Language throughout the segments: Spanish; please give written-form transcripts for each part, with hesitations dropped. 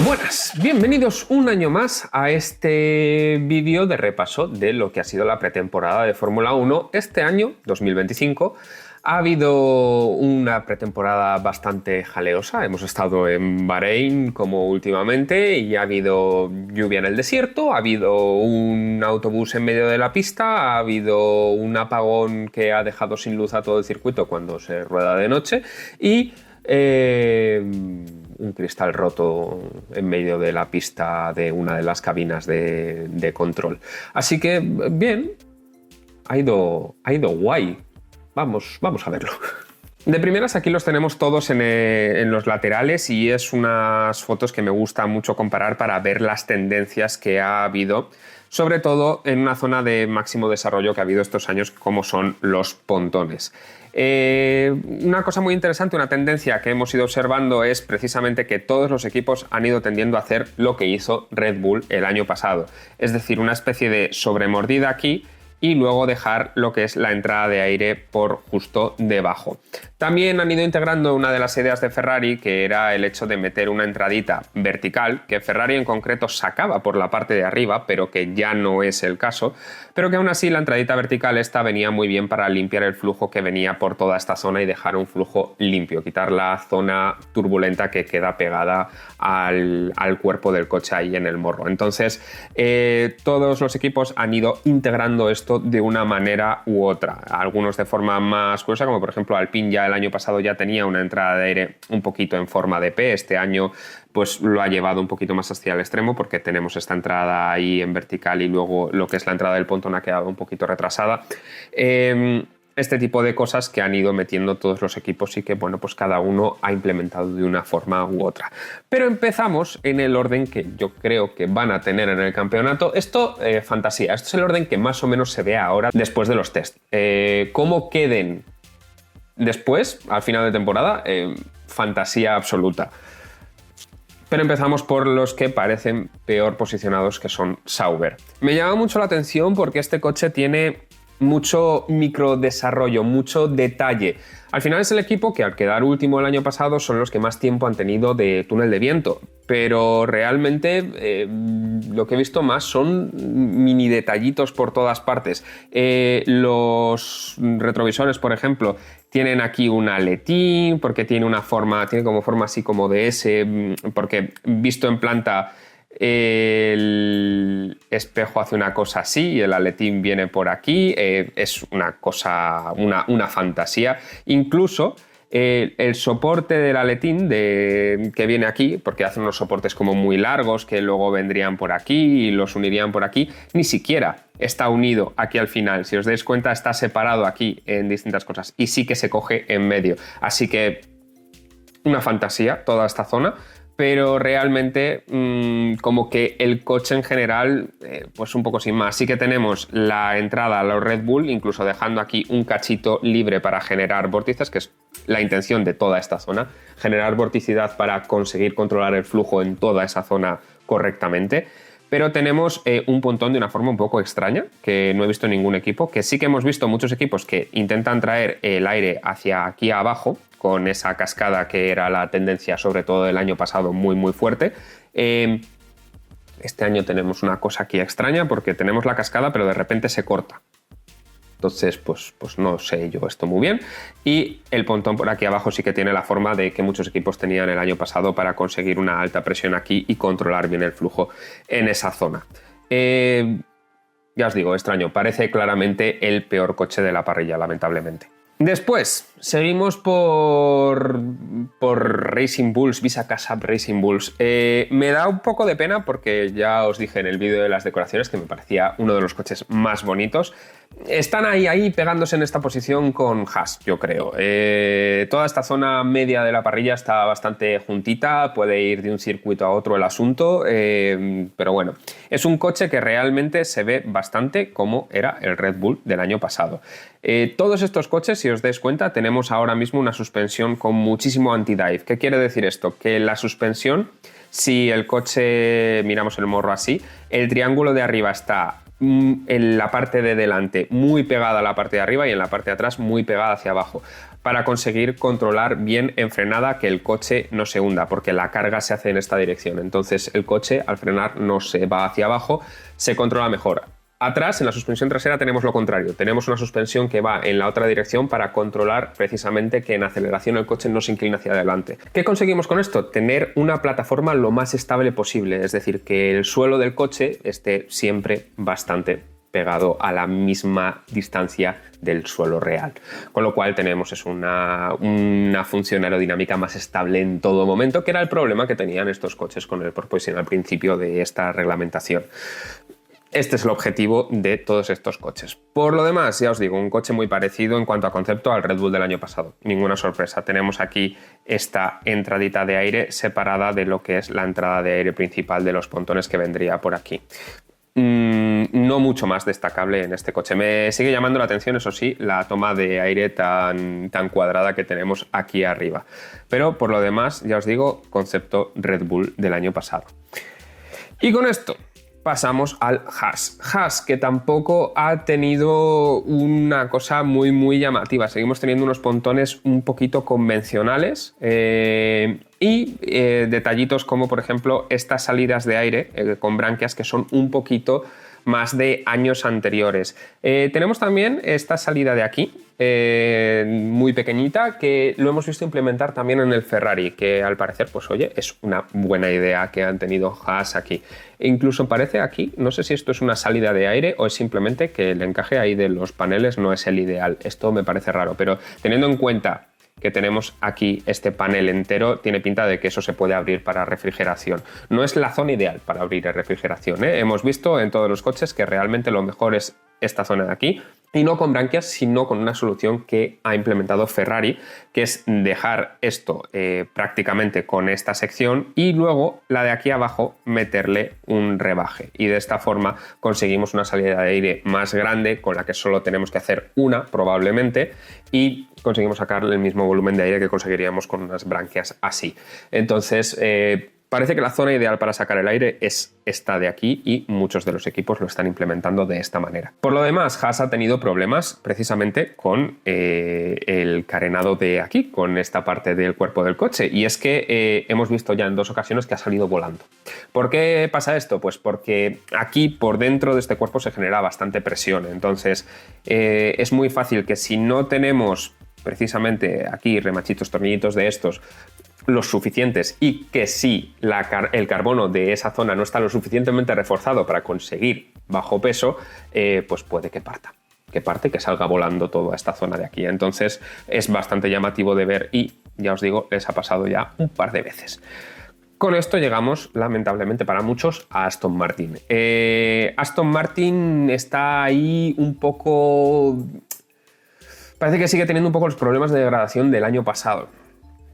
Buenas, bienvenidos un año más a este vídeo de repaso de lo que ha sido la pretemporada de Fórmula 1 este año, 2025. Ha habido una pretemporada bastante jaleosa, hemos estado en Bahrein como últimamente y ha habido lluvia en el desierto, ha habido un autobús en medio de la pista, ha habido un apagón que ha dejado sin luz a todo el circuito cuando se rueda de noche y un cristal roto en medio de la pista de una de las cabinas de control. Así que bien, ha ido guay. Vamos a verlo. De primeras aquí los tenemos todos en los laterales y es unas fotos que me gusta mucho comparar para ver las tendencias que ha habido, sobre todo en una zona de máximo desarrollo que ha habido estos años como son los pontones. Una cosa muy interesante, una tendencia que hemos ido observando es precisamente que todos los equipos han ido tendiendo a hacer lo que hizo Red Bull el año pasado, es decir, una especie de sobremordida aquí y luego dejar lo que es la entrada de aire por justo debajo. También han ido integrando una de las ideas de Ferrari, que era el hecho de meter una entradita vertical, que Ferrari en concreto sacaba por la parte de arriba, pero que ya no es el caso, pero que aún así la entradita vertical esta venía muy bien para limpiar el flujo que venía por toda esta zona y dejar un flujo limpio, quitar la zona turbulenta que queda pegada al cuerpo del coche ahí en el morro. Entonces, todos los equipos han ido integrando esto de una manera u otra, algunos de forma más curiosa, como por ejemplo Alpine ya el año pasado ya tenía una entrada de aire un poquito en forma de P, este año pues lo ha llevado un poquito más hacia el extremo porque tenemos esta entrada ahí en vertical y luego lo que es la entrada del pontón ha quedado un poquito retrasada. Este tipo de cosas que han ido metiendo todos los equipos y que, bueno, pues cada uno ha implementado de una forma u otra. Pero empezamos en el orden que yo creo que van a tener en el campeonato. Esto, fantasía, esto es el orden que más o menos se ve ahora después de los test. ¿Cómo queden después, al final de temporada? Fantasía absoluta. Pero empezamos por los que parecen peor posicionados, que son Sauber. Me llama mucho la atención porque este coche tiene mucho microdesarrollo, mucho detalle. Al final es el equipo que al quedar último el año pasado son los que más tiempo han tenido de túnel de viento, pero realmente lo que he visto más son mini detallitos por todas partes. Los retrovisores, por ejemplo, tienen aquí un aletín porque tiene como forma así como de S, porque visto en planta el espejo hace una cosa así y el aletín viene por aquí. Es una cosa, una fantasía. Incluso el soporte del aletín que viene aquí, porque hacen unos soportes como muy largos que luego vendrían por aquí y los unirían por aquí, ni siquiera está unido aquí al final. Si os dais cuenta, está separado aquí en distintas cosas y sí que se coge en medio. Así que una fantasía toda esta zona. Pero realmente como que el coche en general, pues un poco sin más. Sí que tenemos la entrada a los Red Bull, incluso dejando aquí un cachito libre para generar vórtices, que es la intención de toda esta zona, generar vorticidad para conseguir controlar el flujo en toda esa zona correctamente. Pero tenemos un pontón de una forma un poco extraña, que no he visto en ningún equipo, que sí que hemos visto muchos equipos que intentan traer el aire hacia aquí abajo, con esa cascada que era la tendencia sobre todo del año pasado muy fuerte. Este año tenemos una cosa aquí extraña porque tenemos la cascada pero de repente se corta. Entonces pues no sé yo esto muy bien. Y el pontón por aquí abajo sí que tiene la forma de que muchos equipos tenían el año pasado para conseguir una alta presión aquí y controlar bien el flujo en esa zona. Ya os digo, extraño, parece claramente el peor coche de la parrilla, lamentablemente. Después, seguimos por Racing Bulls, Visa Casap Racing Bulls. Me da un poco de pena porque ya os dije en el vídeo de las decoraciones que me parecía uno de los coches más bonitos. Están ahí pegándose en esta posición con Haas, yo creo. Toda esta zona media de la parrilla está bastante juntita, puede ir de un circuito a otro el asunto, pero bueno, es un coche que realmente se ve bastante como era el Red Bull del año pasado. Todos estos coches, si os dais cuenta, tenemos ahora mismo una suspensión con muchísimo anti-dive. ¿Qué quiere decir esto? Que la suspensión, si el coche, miramos el morro así, el triángulo de arriba está en la parte de delante muy pegada a la parte de arriba y en la parte de atrás muy pegada hacia abajo. para conseguir controlar bien en frenada que el coche no se hunda, porque la carga se hace en esta dirección. Entonces el coche al frenar no se va hacia abajo, se controla mejor. Atrás, en la suspensión trasera, tenemos lo contrario. Tenemos una suspensión que va en la otra dirección para controlar precisamente que en aceleración el coche no se inclina hacia adelante. ¿Qué conseguimos con esto? Tener una plataforma lo más estable posible, es decir, que el suelo del coche esté siempre bastante pegado a la misma distancia del suelo real. Con lo cual tenemos una función aerodinámica más estable en todo momento, que era el problema que tenían estos coches con el Porpoising al principio de esta reglamentación. Este es el objetivo de todos estos coches. Por lo demás, ya os digo, un coche muy parecido en cuanto a concepto al Red Bull del año pasado. Ninguna sorpresa. Tenemos aquí esta entradita de aire separada de lo que es la entrada de aire principal de los pontones que vendría por aquí. No mucho más destacable en este coche. Me sigue llamando la atención, eso sí, la toma de aire tan cuadrada que tenemos aquí arriba. Pero por lo demás, ya os digo, concepto Red Bull del año pasado. Y con esto pasamos al Haas. Haas, que tampoco ha tenido una cosa muy llamativa. Seguimos teniendo unos pontones un poquito convencionales y detallitos como, por ejemplo, estas salidas de aire con branquias que son un poquito más de años anteriores. Tenemos también esta salida de aquí, muy pequeñita, que lo hemos visto implementar también en el Ferrari, que al parecer, pues oye, es una buena idea que han tenido Haas aquí. E incluso parece aquí, no sé si esto es una salida de aire o es simplemente que el encaje ahí de los paneles no es el ideal. Esto me parece raro, pero teniendo en cuenta que tenemos aquí este panel entero, tiene pinta de que eso se puede abrir para refrigeración. No es la zona ideal para abrir refrigeración, ¿eh? Hemos visto en todos los coches que realmente lo mejor es esta zona de aquí, y no con branquias, sino con una solución que ha implementado Ferrari, que es dejar esto prácticamente con esta sección y luego la de aquí abajo meterle un rebaje. Y de esta forma conseguimos una salida de aire más grande, con la que solo tenemos que hacer una probablemente, y conseguimos sacarle el mismo volumen de aire que conseguiríamos con unas branquias así. Entonces, parece que la zona ideal para sacar el aire es esta de aquí y muchos de los equipos lo están implementando de esta manera. Por lo demás, Haas ha tenido problemas precisamente con el carenado de aquí, con esta parte del cuerpo del coche, y es que hemos visto ya en 2 ocasiones que ha salido volando. ¿Por qué pasa esto? Pues porque aquí por dentro de este cuerpo se genera bastante presión, entonces es muy fácil que si no tenemos precisamente aquí remachitos, tornillitos de estos, los suficientes, y que si el carbono de esa zona no está lo suficientemente reforzado para conseguir bajo peso, pues puede que parta. Que salga volando toda esta zona de aquí. Entonces es bastante llamativo de ver y ya os digo, les ha pasado ya un par de veces. Con esto llegamos, lamentablemente para muchos, a Aston Martin. Aston Martin está ahí un poco... Parece que sigue teniendo un poco los problemas de degradación del año pasado.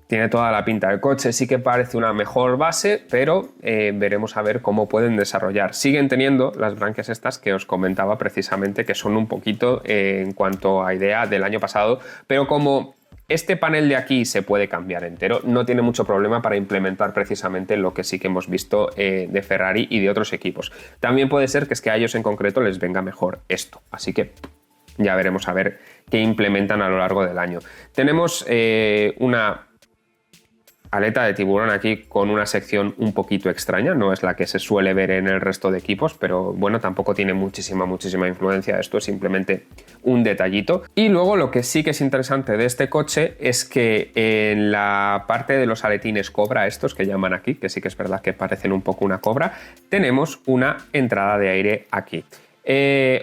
Tiene toda la pinta. El coche sí que parece una mejor base, pero veremos a ver cómo pueden desarrollar. Siguen teniendo las branquias estas que os comentaba precisamente, que son un poquito en cuanto a idea del año pasado, pero como este panel de aquí se puede cambiar entero, no tiene mucho problema para implementar precisamente lo que sí que hemos visto de Ferrari y de otros equipos. También puede ser que es que a ellos en concreto les venga mejor esto, así que ya veremos a ver qué implementan a lo largo del año. Tenemos una aleta de tiburón aquí con una sección un poquito extraña, no es la que se suele ver en el resto de equipos, pero bueno, tampoco tiene muchísima influencia, esto es simplemente un detallito. Y luego lo que sí que es interesante de este coche es que en la parte de los aletines cobra, estos que llaman aquí, que sí que es verdad que parecen un poco una cobra, tenemos una entrada de aire aquí,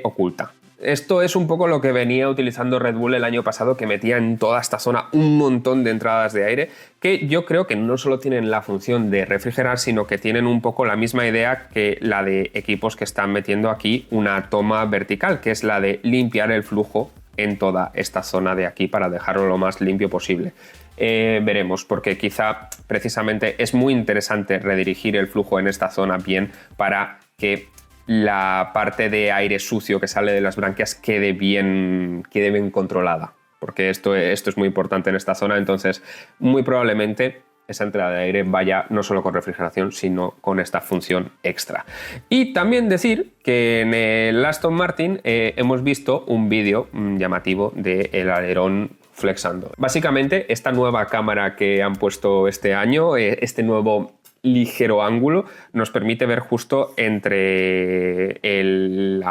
oculta. Esto es un poco lo que venía utilizando Red Bull el año pasado, que metía en toda esta zona un montón de entradas de aire, que yo creo que no solo tienen la función de refrigerar, sino que tienen un poco la misma idea que la de equipos que están metiendo aquí una toma vertical, que es la de limpiar el flujo en toda esta zona de aquí para dejarlo lo más limpio posible. Veremos, porque quizá precisamente es muy interesante redirigir el flujo en esta zona bien para que la parte de aire sucio que sale de las branquias quede bien controlada, porque esto es muy importante en esta zona. Entonces muy probablemente esa entrada de aire vaya no solo con refrigeración, sino con esta función extra. Y también decir que en el Aston Martin hemos visto un vídeo llamativo del alerón flexando. Básicamente, esta nueva cámara que han puesto este año, este nuevo ligero ángulo, nos permite ver justo entre el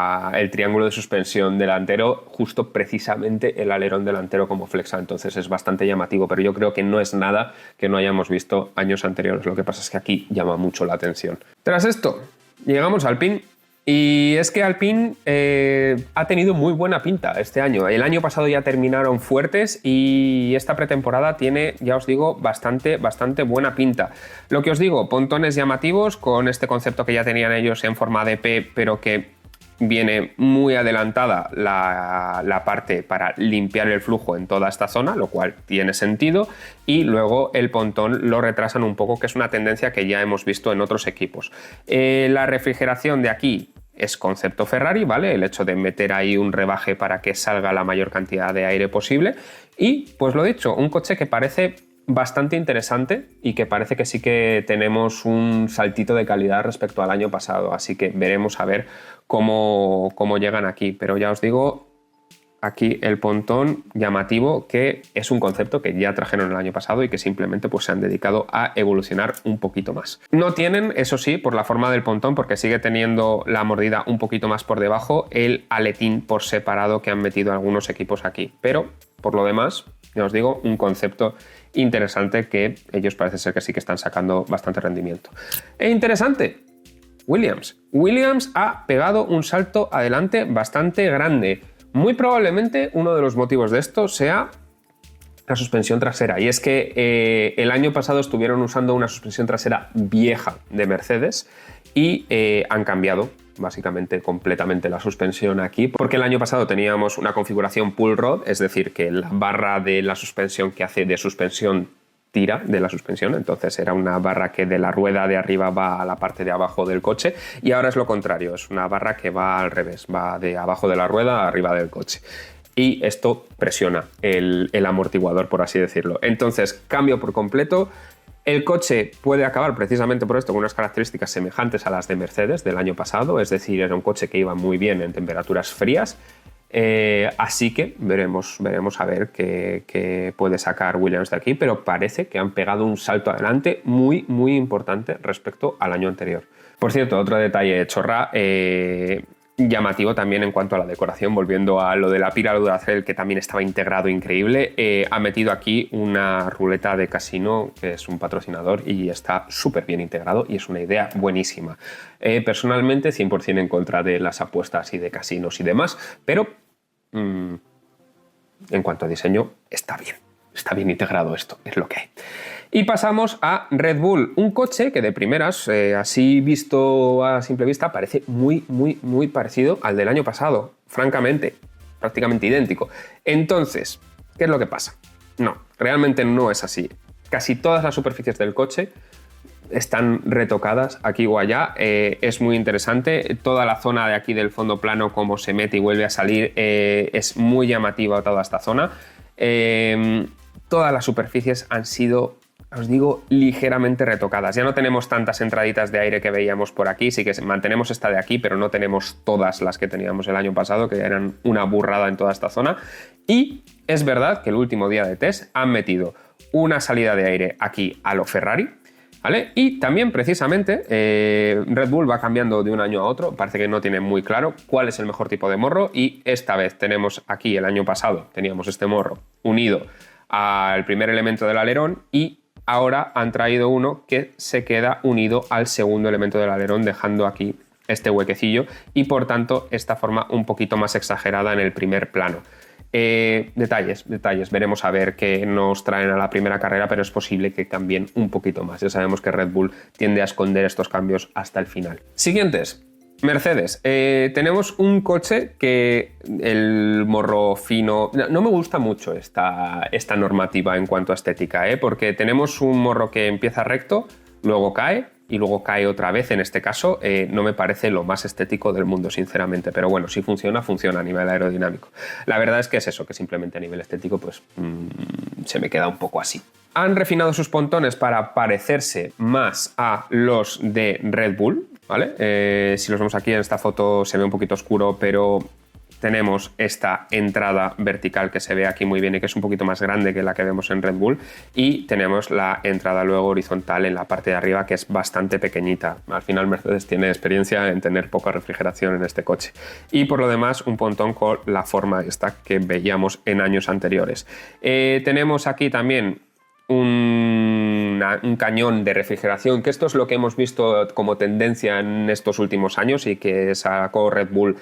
triángulo de suspensión delantero, justo precisamente el alerón delantero como flexa. Entonces es bastante llamativo, pero yo creo que no es nada que no hayamos visto años anteriores. Lo que pasa es que aquí llama mucho la atención. Tras esto, llegamos al Alpine. Y es que Alpine ha tenido muy buena pinta este año. El año pasado ya terminaron fuertes y esta pretemporada tiene, ya os digo, bastante buena pinta. Lo que os digo, pontones llamativos con este concepto que ya tenían ellos en forma de P, pero que viene muy adelantada la parte para limpiar el flujo en toda esta zona, lo cual tiene sentido, y luego el pontón lo retrasan un poco, que es una tendencia que ya hemos visto en otros equipos. La refrigeración de aquí es concepto Ferrari, ¿vale? El hecho de meter ahí un rebaje para que salga la mayor cantidad de aire posible. Y, pues lo dicho, un coche que parece bastante interesante y que parece que sí que tenemos un saltito de calidad respecto al año pasado. Así que veremos a ver cómo llegan aquí. Pero ya os digo, aquí el pontón llamativo, que es un concepto que ya trajeron el año pasado y que simplemente pues, se han dedicado a evolucionar un poquito más. No tienen, eso sí, por la forma del pontón, porque sigue teniendo la mordida un poquito más por debajo, el aletín por separado que han metido algunos equipos aquí. Pero, por lo demás, ya os digo, un concepto interesante que ellos parece ser que sí que están sacando bastante rendimiento. E interesante, Williams ha pegado un salto adelante bastante grande. Muy probablemente uno de los motivos de esto sea la suspensión trasera. Y es que el año pasado estuvieron usando una suspensión trasera vieja de Mercedes y han cambiado básicamente completamente la suspensión aquí, porque el año pasado teníamos una configuración pull rod, es decir, que la barra de la suspensión que hace de suspensión tira de la suspensión, entonces era una barra que de la rueda de arriba va a la parte de abajo del coche, y ahora es lo contrario, es una barra que va al revés, va de abajo de la rueda a arriba del coche. Y esto presiona el amortiguador, por así decirlo. Entonces, cambio por completo. El coche puede acabar precisamente por esto con unas características semejantes a las de Mercedes del año pasado, es decir, era un coche que iba muy bien en temperaturas frías. Así que veremos a ver qué puede sacar Williams de aquí, pero parece que han pegado un salto adelante muy importante respecto al año anterior. Por cierto, otro detalle chorra, llamativo también en cuanto a la decoración, volviendo a lo de la pira Duracell, que también estaba integrado increíble, ha metido aquí una ruleta de casino, que es un patrocinador, y está súper bien integrado y es una idea buenísima. Personalmente 100% en contra de las apuestas y de casinos y demás, pero en cuanto a diseño está bien integrado esto, es lo que hay. Y pasamos a Red Bull, un coche que de primeras, así visto a simple vista, parece muy parecido al del año pasado, francamente, prácticamente idéntico. Entonces, ¿qué es lo que pasa? No, realmente no es así. Casi todas las superficies del coche están retocadas aquí o allá, es muy interesante. Toda la zona de aquí del fondo plano, como se mete y vuelve a salir, es muy llamativa toda esta zona. Todas las superficies han sido, os digo, ligeramente retocadas. Ya no tenemos tantas entraditas de aire que veíamos por aquí, sí que mantenemos esta de aquí, pero no tenemos todas las que teníamos el año pasado, que eran una burrada en toda esta zona. Y es verdad que el último día de test han metido una salida de aire aquí a lo Ferrari, ¿vale? Y también precisamente Red Bull va cambiando de un año a otro, parece que no tiene muy claro cuál es el mejor tipo de morro, y esta vez tenemos aquí, el año pasado teníamos este morro unido al primer elemento del alerón, y ahora han traído uno que se queda unido al segundo elemento del alerón, dejando aquí este huequecillo y por tanto esta forma un poquito más exagerada en el primer plano. Detalles, veremos a ver qué nos traen a la primera carrera, pero es posible que cambien un poquito más. Ya sabemos que Red Bull tiende a esconder estos cambios hasta el final. Siguientes. Mercedes, tenemos un coche que el morro fino... No me gusta mucho esta normativa en cuanto a estética, porque tenemos un morro que empieza recto, luego cae y luego cae otra vez. En este caso no me parece lo más estético del mundo, sinceramente, pero bueno, si funciona, funciona a nivel aerodinámico. La verdad es que es eso, que simplemente a nivel estético pues se me queda un poco así. Han refinado sus pontones para parecerse más a los de Red Bull, ¿vale? Si los vemos aquí en esta foto se ve un poquito oscuro, pero tenemos esta entrada vertical que se ve aquí muy bien y que es un poquito más grande que la que vemos en Red Bull, y tenemos la entrada luego horizontal en la parte de arriba, que es bastante pequeñita. Al final Mercedes tiene experiencia en tener poca refrigeración en este coche. Y por lo demás, un pontón con la forma esta que veíamos en años anteriores. Tenemos aquí también un cañón de refrigeración, que esto es lo que hemos visto como tendencia en estos últimos años y que sacó Red Bull,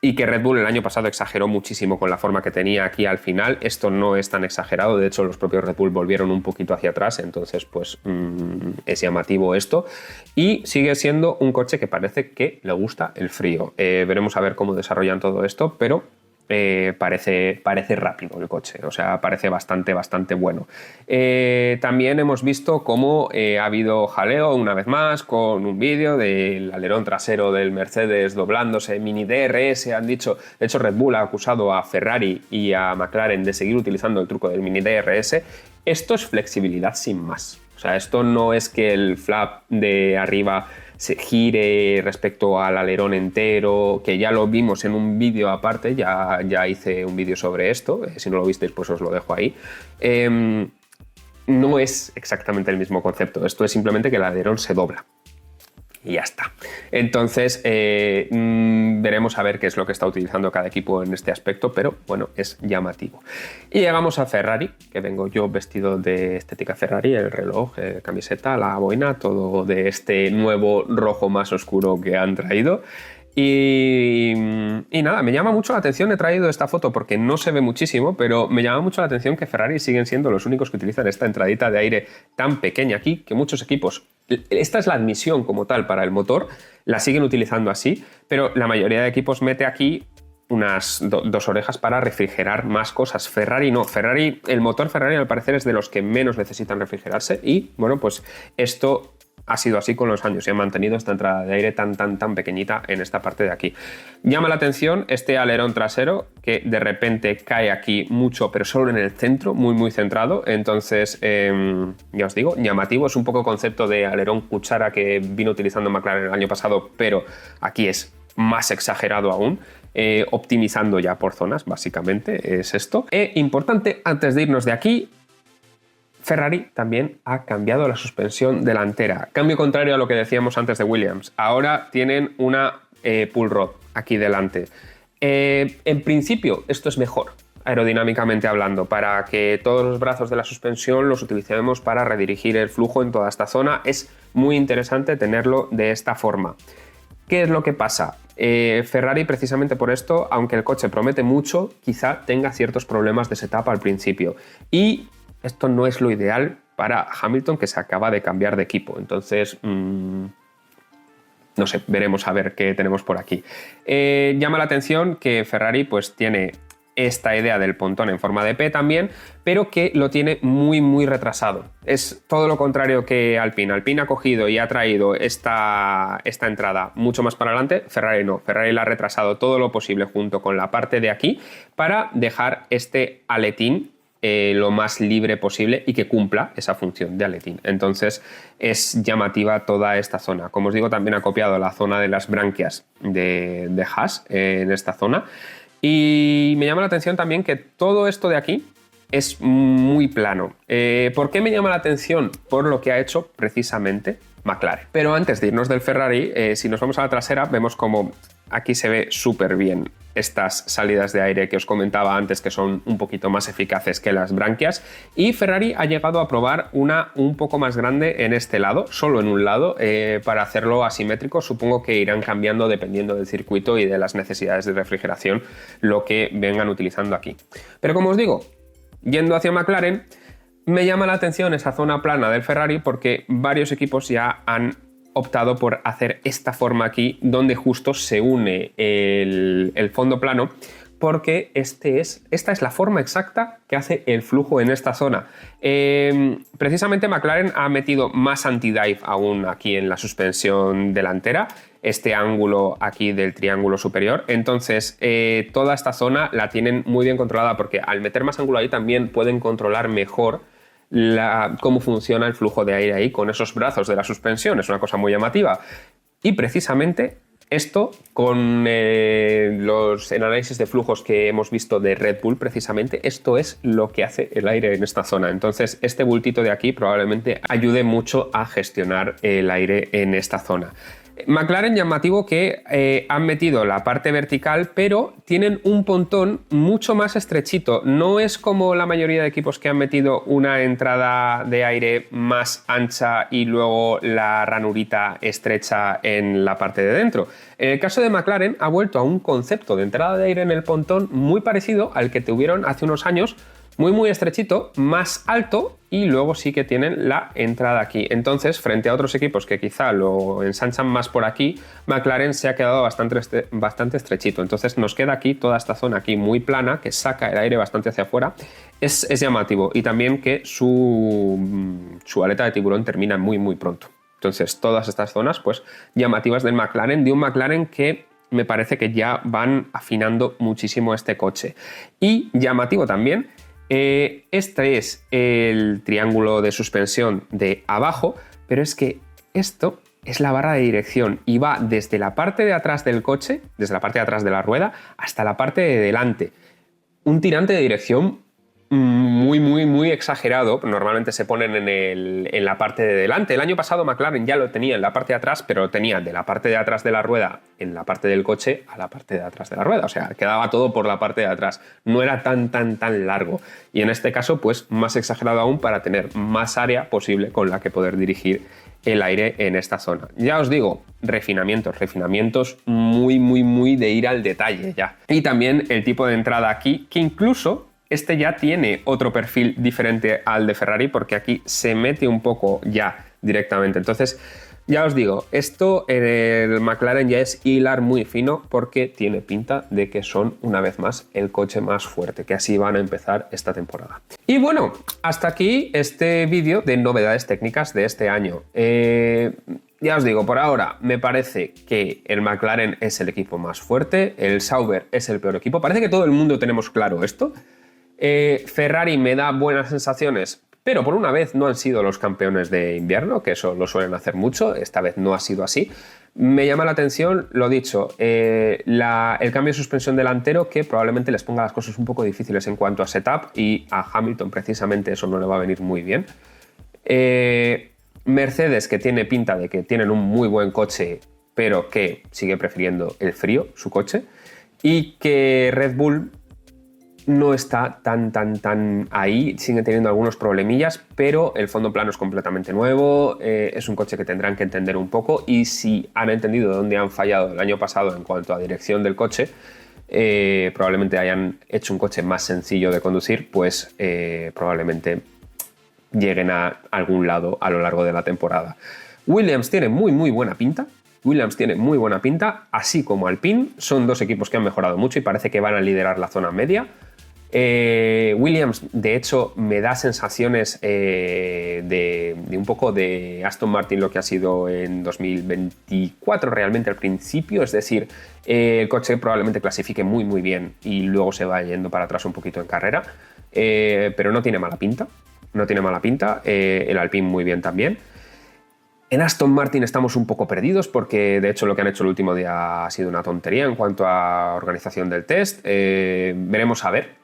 y que Red Bull el año pasado exageró muchísimo con la forma que tenía aquí al final. Esto no es tan exagerado, de hecho los propios Red Bull volvieron un poquito hacia atrás, entonces pues es llamativo esto, y sigue siendo un coche que parece que le gusta el frío. Veremos a ver cómo desarrollan todo esto, pero parece rápido el coche, o sea, parece bastante bueno. También hemos visto cómo ha habido jaleo una vez más con un vídeo del alerón trasero del Mercedes doblándose, mini DRS han dicho. De hecho, Red Bull ha acusado a Ferrari y a McLaren de seguir utilizando el truco del mini DRS. Esto es flexibilidad sin más, o sea, esto no es que el flap de arriba se gire respecto al alerón entero, que ya lo vimos en un vídeo aparte, ya hice un vídeo sobre esto, si no lo visteis pues os lo dejo ahí. No es exactamente el mismo concepto, esto es simplemente que el alerón se dobla. Y ya está. Entonces veremos a ver qué es lo que está utilizando cada equipo en este aspecto, pero bueno, es llamativo. Y llegamos a Ferrari, que vengo yo vestido de estética Ferrari, el reloj, camiseta, la boina, todo de este nuevo rojo más oscuro que han traído. Y nada, me llama mucho la atención, he traído esta foto porque no se ve muchísimo, pero me llama mucho la atención que Ferrari siguen siendo los únicos que utilizan esta entradita de aire tan pequeña aquí, que muchos equipos, esta es la admisión como tal para el motor, la siguen utilizando así, pero la mayoría de equipos mete aquí unas dos orejas para refrigerar más cosas. Ferrari no, el motor Ferrari al parecer es de los que menos necesitan refrigerarse, y bueno, pues esto ha sido así con los años y ha mantenido esta entrada de aire tan pequeñita en esta parte de aquí. Llama la atención este alerón trasero que de repente cae aquí mucho, pero solo en el centro, muy centrado. Entonces, ya os digo, llamativo, es un poco concepto de alerón cuchara que vino utilizando McLaren el año pasado, pero aquí es más exagerado aún. Optimizando ya por zonas, básicamente es esto. Importante, antes de irnos de aquí, Ferrari también ha cambiado la suspensión delantera. Cambio contrario a lo que decíamos antes de Williams. Ahora tienen una pull rod aquí delante. En principio, esto es mejor, aerodinámicamente hablando, para que todos los brazos de la suspensión los utilicemos para redirigir el flujo en toda esta zona. Es muy interesante tenerlo de esta forma. ¿Qué es lo que pasa? Ferrari, precisamente por esto, aunque el coche promete mucho, quizá tenga ciertos problemas de setup al principio. Y esto no es lo ideal para Hamilton, que se acaba de cambiar de equipo. Entonces, no sé, veremos a ver qué tenemos por aquí. Llama la atención que Ferrari pues tiene esta idea del pontón en forma de P también, pero que lo tiene muy retrasado. Es todo lo contrario que Alpine. Alpine ha cogido y ha traído esta entrada mucho más para adelante. Ferrari no. Ferrari la ha retrasado todo lo posible junto con la parte de aquí para dejar este aletín lo más libre posible y que cumpla esa función de aletín. Entonces es llamativa toda esta zona. Como os digo, también ha copiado la zona de las branquias de Haas en esta zona. Y me llama la atención también que todo esto de aquí es muy plano. ¿Por qué me llama la atención? Por lo que ha hecho precisamente McLaren. Pero antes de irnos del Ferrari, si nos vamos a la trasera, vemos como aquí se ve súper bien estas salidas de aire que os comentaba antes, que son un poquito más eficaces que las branquias, y Ferrari ha llegado a probar una un poco más grande en este lado, solo en un lado, para hacerlo asimétrico. Supongo que irán cambiando dependiendo del circuito y de las necesidades de refrigeración lo que vengan utilizando aquí. Pero como os digo, yendo hacia McLaren, me llama la atención esa zona plana del Ferrari porque varios equipos ya han optado por hacer esta forma aquí, donde justo se une el fondo plano, porque esta es la forma exacta que hace el flujo en esta zona. Precisamente McLaren ha metido más anti-dive aún aquí en la suspensión delantera, este ángulo aquí del triángulo superior. Entonces toda esta zona la tienen muy bien controlada, porque al meter más ángulo ahí también pueden controlar mejor cómo funciona el flujo de aire ahí con esos brazos de la suspensión. Es una cosa muy llamativa. Y precisamente esto con el análisis de flujos que hemos visto de Red Bull, precisamente, esto es lo que hace el aire en esta zona. Entonces, este bultito de aquí probablemente ayude mucho a gestionar el aire en esta zona. McLaren, llamativo que han metido la parte vertical, pero tienen un pontón mucho más estrechito. No es como la mayoría de equipos que han metido una entrada de aire más ancha y luego la ranurita estrecha en la parte de dentro. En el caso de McLaren, ha vuelto a un concepto de entrada de aire en el pontón muy parecido al que tuvieron hace unos años, muy estrechito, más alto, y luego sí que tienen la entrada aquí. Entonces, frente a otros equipos que quizá lo ensanchan más por aquí, McLaren se ha quedado bastante estrechito. Entonces nos queda aquí toda esta zona aquí muy plana, que saca el aire bastante hacia afuera. Es llamativo. Y también que su aleta de tiburón termina muy pronto. Entonces todas estas zonas pues llamativas del McLaren, de un McLaren que me parece que ya van afinando muchísimo este coche. Y llamativo también, este es el triángulo de suspensión de abajo, pero es que esto es la barra de dirección y va desde la parte de atrás del coche, desde la parte de atrás de la rueda, hasta la parte de delante. Un tirante de dirección muy exagerado. Normalmente se ponen en la parte de delante. El año pasado McLaren ya lo tenía en la parte de atrás, pero lo tenía de la parte de atrás de la rueda en la parte del coche a la parte de atrás de la rueda. O sea, quedaba todo por la parte de atrás. No era tan largo. Y en este caso, pues más exagerado aún para tener más área posible con la que poder dirigir el aire en esta zona. Ya os digo, refinamientos muy de ir al detalle ya. Y también el tipo de entrada aquí, que incluso este ya tiene otro perfil diferente al de Ferrari, porque aquí se mete un poco ya directamente. Entonces, ya os digo, esto en el McLaren ya es hilar muy fino, porque tiene pinta de que son, una vez más, el coche más fuerte, que así van a empezar esta temporada. Y bueno, hasta aquí este vídeo de novedades técnicas de este año. Ya os digo, por ahora me parece que el McLaren es el equipo más fuerte, el Sauber es el peor equipo. Parece que todo el mundo tenemos claro esto. Ferrari me da buenas sensaciones, pero por una vez no han sido los campeones de invierno, que eso lo suelen hacer mucho. Esta vez no ha sido así. Me llama la atención, lo dicho, el cambio de suspensión delantero, que probablemente les ponga las cosas un poco difíciles en cuanto a setup, y a Hamilton precisamente eso no le va a venir muy bien. Mercedes, que tiene pinta de que tienen un muy buen coche, pero que sigue prefiriendo el frío, su coche, y que Red Bull no está tan ahí, sigue teniendo algunos problemillas, pero el fondo plano es completamente nuevo, es un coche que tendrán que entender un poco, y si han entendido dónde han fallado el año pasado en cuanto a dirección del coche, probablemente hayan hecho un coche más sencillo de conducir, pues probablemente lleguen a algún lado a lo largo de la temporada. Williams tiene muy buena pinta. Así como Alpine. Son dos equipos que han mejorado mucho y parece que van a liderar la zona media. Williams, de hecho, me da sensaciones de un poco de Aston Martin, lo que ha sido en 2024 realmente al principio. Es decir, el coche probablemente clasifique muy bien y luego se va yendo para atrás un poquito en carrera, pero no tiene mala pinta. El Alpine muy bien también. En Aston Martin estamos un poco perdidos, porque de hecho lo que han hecho el último día ha sido una tontería en cuanto a organización del test. Veremos a ver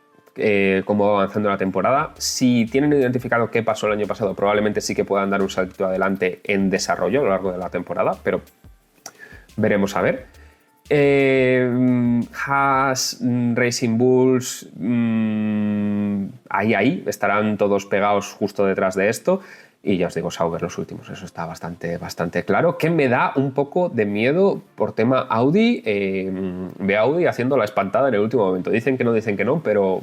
cómo va avanzando la temporada. Si tienen identificado qué pasó el año pasado, probablemente sí que puedan dar un salto adelante en desarrollo a lo largo de la temporada, pero veremos a ver. Haas, Racing Bulls, ahí estarán todos pegados justo detrás de esto. Y ya os digo, Sauber los últimos, eso está bastante claro. Que me da un poco de miedo por tema Audi. Ve Audi haciendo la espantada en el último momento. Dicen que no, pero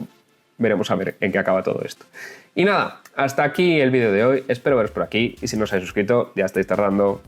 veremos a ver en qué acaba todo esto. Y nada, hasta aquí el vídeo de hoy. Espero veros por aquí. Y si no os habéis suscrito, ya estáis tardando.